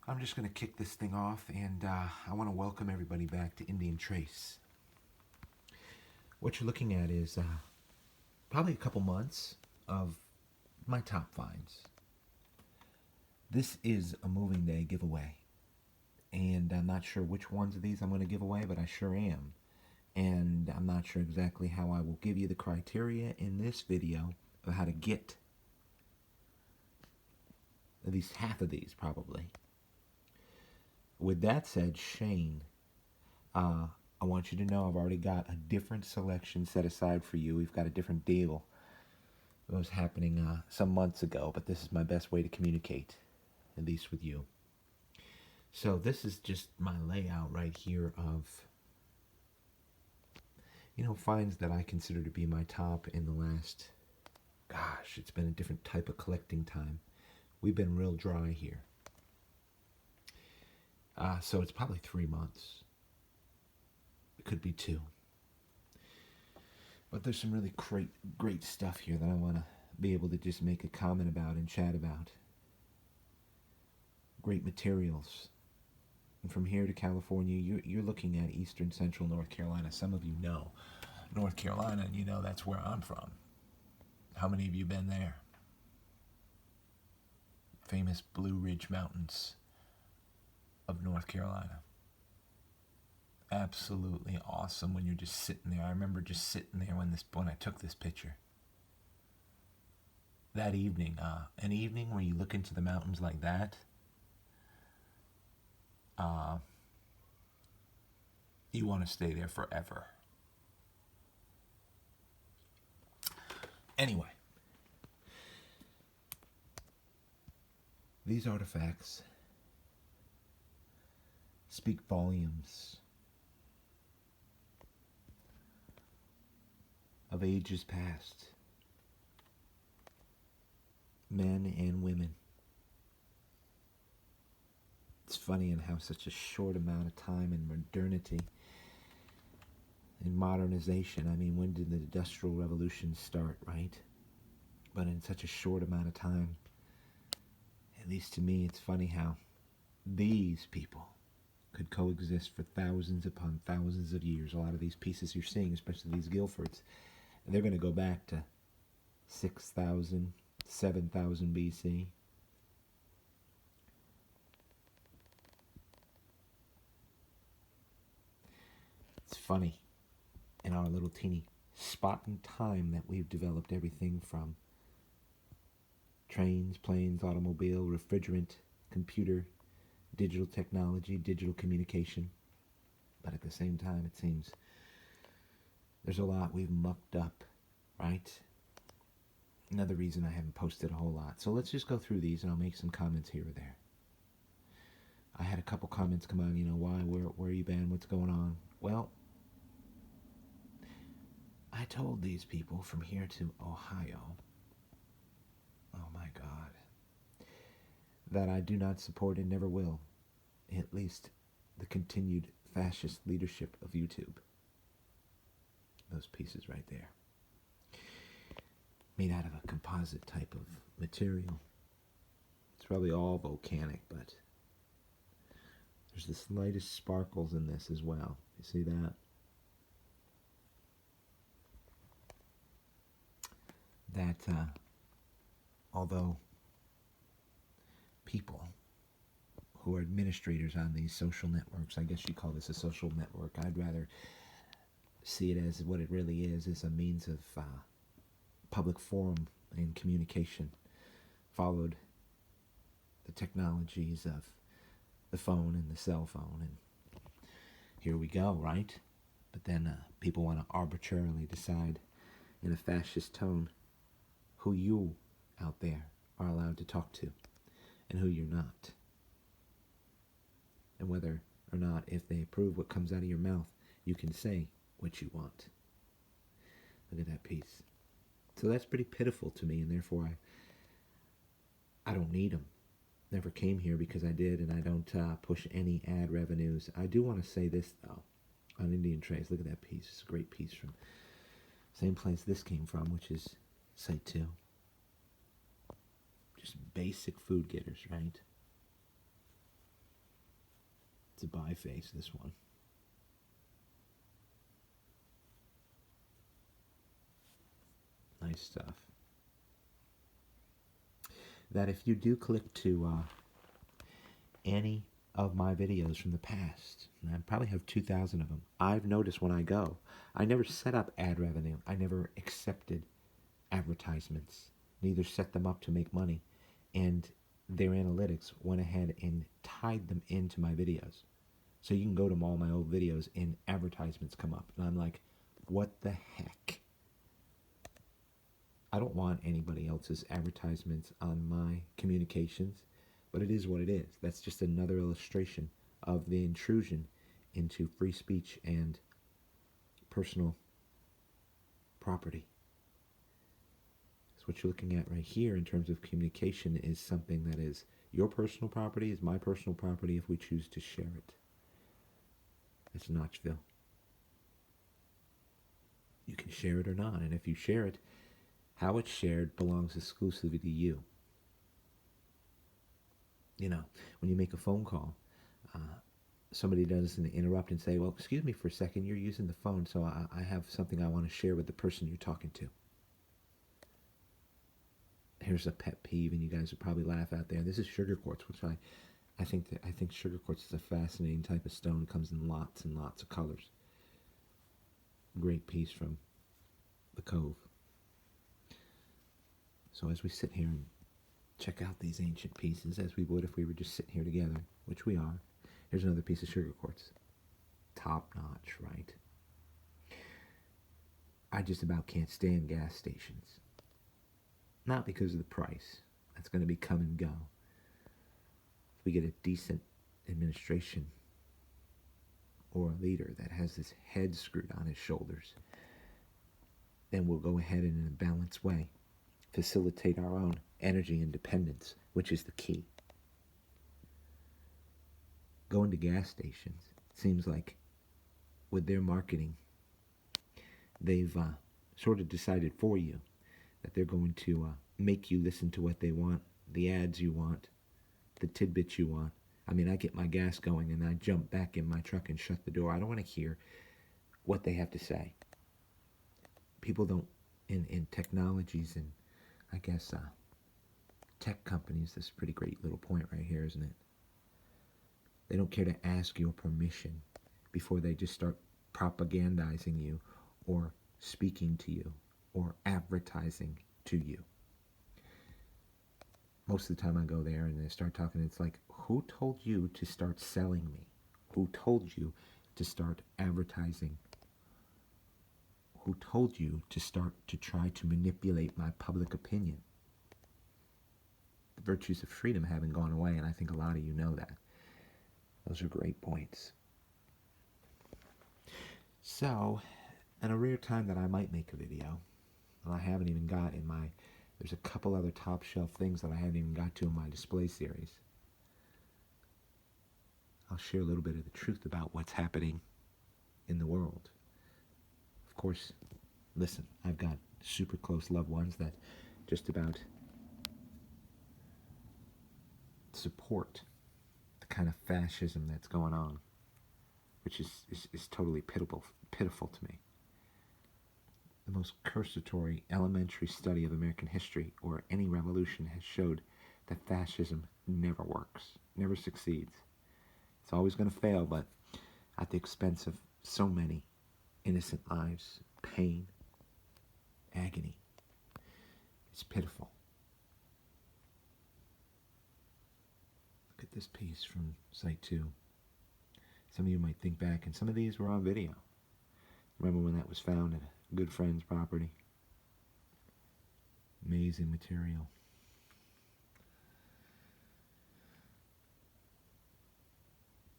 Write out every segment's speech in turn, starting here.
I'm just going to kick this thing off, and I want to welcome everybody back to Indian Trace. What you're looking at is probably a couple months of my top finds. This is a moving day giveaway, and I'm not sure which ones of these I'm going to give away, but I sure am. And I'm not sure exactly how I will give you the criteria in this video of how to get at least half of these, probably. With that said, Shane, I want you to know I've already got a different selection set aside for you. We've got a different deal that was happening some months ago, but this is my best way to communicate, at least with you. So this is just my layout right here of, finds that I consider to be my top in the last, gosh, it's been a different type of collecting time. We've been real dry here. So it's probably 3 months. It could be 2. But there's some really great stuff here that I want to be able to just make a comment about and chat about. Great materials. And from here to California, you're looking at eastern central North Carolina. Some of you know North Carolina, and you know that's where I'm from. How many of you been there? Famous Blue Ridge Mountains of North Carolina. Absolutely awesome when you're just sitting there. I remember just sitting there when I took this picture. That evening, an evening where you look into the mountains like that, you want to stay there forever. Anyway, these artifacts speak volumes of ages past, men and women. It's funny in how such a short amount of time in modernity and modernization, I mean, when did the Industrial Revolution start, right? But in such a short amount of time, at least to me, it's funny how these people could coexist for thousands upon thousands of years. A lot of these pieces you're seeing, especially these Guilfords, they're going to go back to 6,000, 7,000 BC. It's funny, in our little teeny spot in time, that we've developed everything from trains, planes, automobile, refrigerant, computer, digital technology, digital communication. But at the same time, it seems there's a lot we've mucked up, right? Another reason I haven't posted a whole lot. So let's just go through these and I'll make some comments here or there. I had a couple comments come on, why, where you been, what's going on? Well, I told these people from here to Ohio, oh my God, that I do not support and never will, at least the continued fascist leadership of YouTube. Those pieces right there. Made out of a composite type of material. It's probably all volcanic, but there's the slightest sparkles in this as well. You see that? That, although people who are administrators on these social networks, I guess you call this a social network, I'd rather see it as what it really is a means of public forum and communication, followed the technologies of the phone and the cell phone, and here we go, right? But then people want to arbitrarily decide in a fascist tone who you out there are allowed to talk to and who you're not, and whether or not, if they approve what comes out of your mouth, you can say what you want. Look at that piece. So that's pretty pitiful to me, and therefore I don't need them. Never came here because I did, and I don't push any ad revenues. I do want to say this, though, on Indian Trace. Look at that piece. It's a great piece from same place this came from, which is Site 2. Just basic food getters, right? a buy face, this one. Nice stuff. That if you do click to any of my videos from the past, and I probably have 2,000 of them, I've noticed when I go, I never set up ad revenue. I never accepted advertisements, neither set them up to make money. And their analytics went ahead and tied them into my videos. So you can go to all my old videos and advertisements come up. And I'm like, what the heck? I don't want anybody else's advertisements on my communications, but it is what it is. That's just another illustration of the intrusion into free speech and personal property. So what you're looking at right here in terms of communication is something that is your personal property, is my personal property if we choose to share it. It's Notchville. You can share it or not, and if you share it, how it's shared belongs exclusively to you. You know, when you make a phone call, somebody doesn't interrupt and say, well, excuse me for a second, you're using the phone, so I have something I want to share with the person you're talking to. Here's a pet peeve, and you guys would probably laugh out there. This is sugar quartz, which I think sugar quartz is a fascinating type of stone. It comes in lots and lots of colors. Great piece from the Cove. So as we sit here and check out these ancient pieces, as we would if we were just sitting here together, which we are, here's another piece of sugar quartz. Top notch, right? I just about can't stand gas stations. Not because of the price. That's going to be come and go. If we get a decent administration or a leader that has his head screwed on his shoulders, then we'll go ahead and in a balanced way facilitate our own energy independence, which is the key. Going to gas stations, it seems like with their marketing, they've sort of decided for you that they're going to make you listen to what they want, the ads you want, the tidbits you want. I mean, I get my gas going and I jump back in my truck and shut the door. I don't want to hear what they have to say. People don't, in technologies and I guess tech companies, this is a pretty great little point right here, isn't it? They don't care to ask your permission before they just start propagandizing you or speaking to you or advertising to you. Most of the time I go there and they start talking, it's like, who told you to start selling me? Who told you to start advertising? Who told you to start to try to manipulate my public opinion? The virtues of freedom haven't gone away, and I think a lot of you know that. Those are great points. So, in a rare time that I might make a video, and I haven't even got in my, there's a couple other top shelf things that I haven't even got to in my display series. I'll share a little bit of the truth about what's happening in the world. Of course, listen, I've got super close loved ones that just about support the kind of fascism that's going on, which is totally pitiful to me. The most cursory elementary study of American history or any revolution has showed that fascism never works, never succeeds. It's always going to fail, but at the expense of so many innocent lives, pain, agony. It's pitiful. Look at this piece from Site 2. Some of you might think back, and some of these were on video. Remember when that was found at a good friend's property? Amazing material.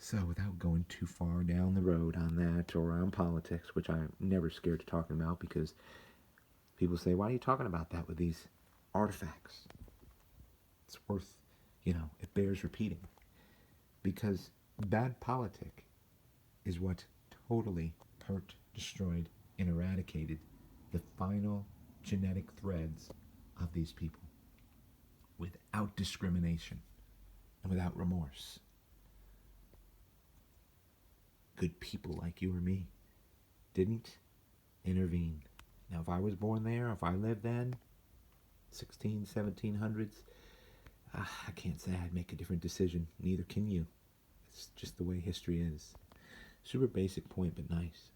So without going too far down the road on that or around politics, which I'm never scared of talking about because people say, why are you talking about that with these artifacts? It's worth, it bears repeating. Because bad politic is what totally hurt, destroyed, and eradicated the final genetic threads of these people without discrimination and without remorse. good people like you or me didn't intervene. Now, if I was born there, if I lived then, 16, 1700s, I can't say I'd make a different decision. Neither can you. It's just the way history is. Super basic point, but nice.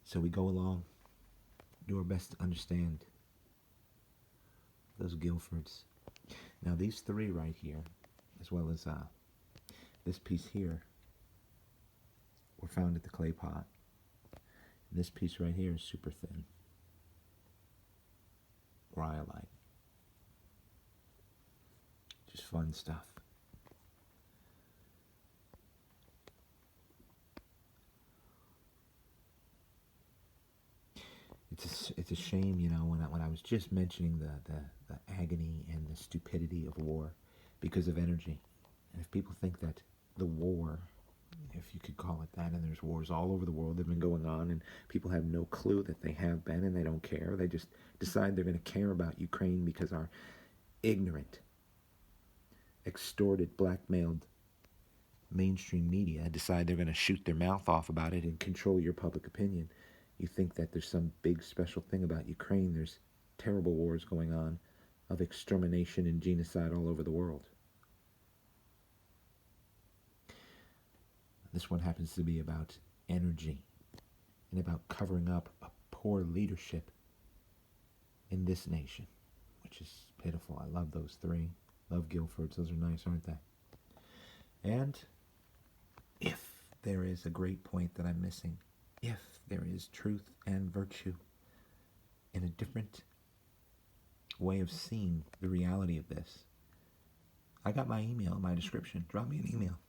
So we go along, do our best to understand those Guilfords. Now these three right here, as well as this piece here, were found at the clay pot. And this piece right here is super thin. Rhyolite. Just fun stuff. It's a shame, you know, when I was just mentioning the agony and the stupidity of war because of energy. And if people think that the war, if you could call it that, and there's wars all over the world that have been going on, and people have no clue that they have been, and they don't care. They just decide they're going to care about Ukraine because our ignorant, extorted, blackmailed mainstream media decide they're going to shoot their mouth off about it and control your public opinion. You think that there's some big special thing about Ukraine. There's terrible wars going on of extermination and genocide all over the world. This one happens to be about energy and about covering up a poor leadership in this nation, which is pitiful. I love those three. Love Guilfords. Those are nice, aren't they? And if there is a great point that I'm missing, if there is truth and virtue in a different way of seeing the reality of this, I got my email in my description. Drop me an email.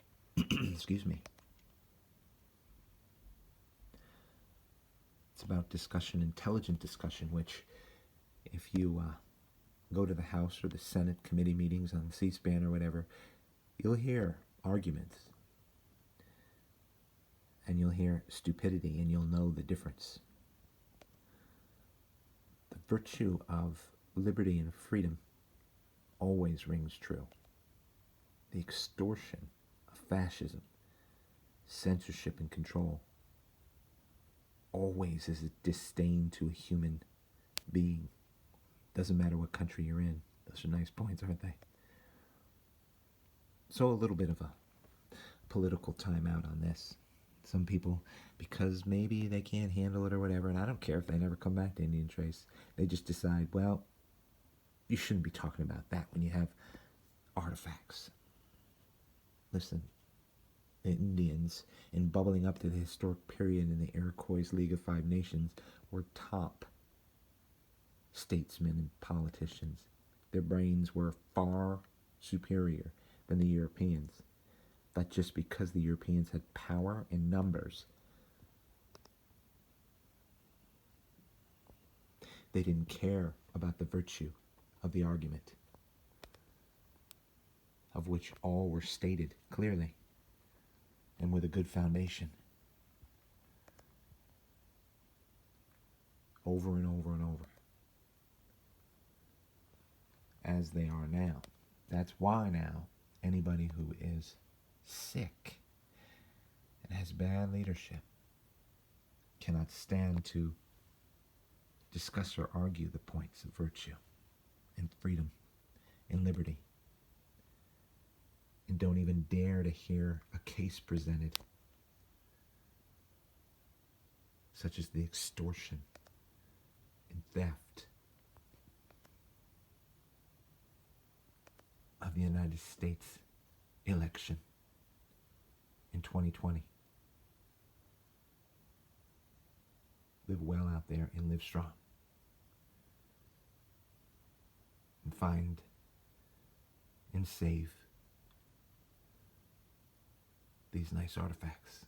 Excuse me. It's about discussion, intelligent discussion, which if you go to the House or the Senate committee meetings on C-SPAN or whatever, you'll hear arguments. And you'll hear stupidity, and you'll know the difference. The virtue of liberty and freedom always rings true. The extortion of fascism, censorship and control, always is a disdain to a human being. Doesn't matter what country you're in. Those are nice points, aren't they? So a little bit of a political timeout on this. Some people, because maybe they can't handle it or whatever, and I don't care if they never come back to Indian Trace, they just decide, well, you shouldn't be talking about that when you have artifacts. Listen, the Indians, in bubbling up to the historic period in the Iroquois League of Five Nations, were top statesmen and politicians. Their brains were far superior than the Europeans. But just because the Europeans had power in numbers, they didn't care about the virtue of the argument, of which all were stated clearly and with a good foundation. Over and over and over. As they are now. That's why now anybody who is sick and has bad leadership cannot stand to discuss or argue the points of virtue and freedom and liberty, and don't even dare to hear a case presented such as the extortion and theft of the United States election in 2020. Live well out there and live strong. And find and save these nice artifacts.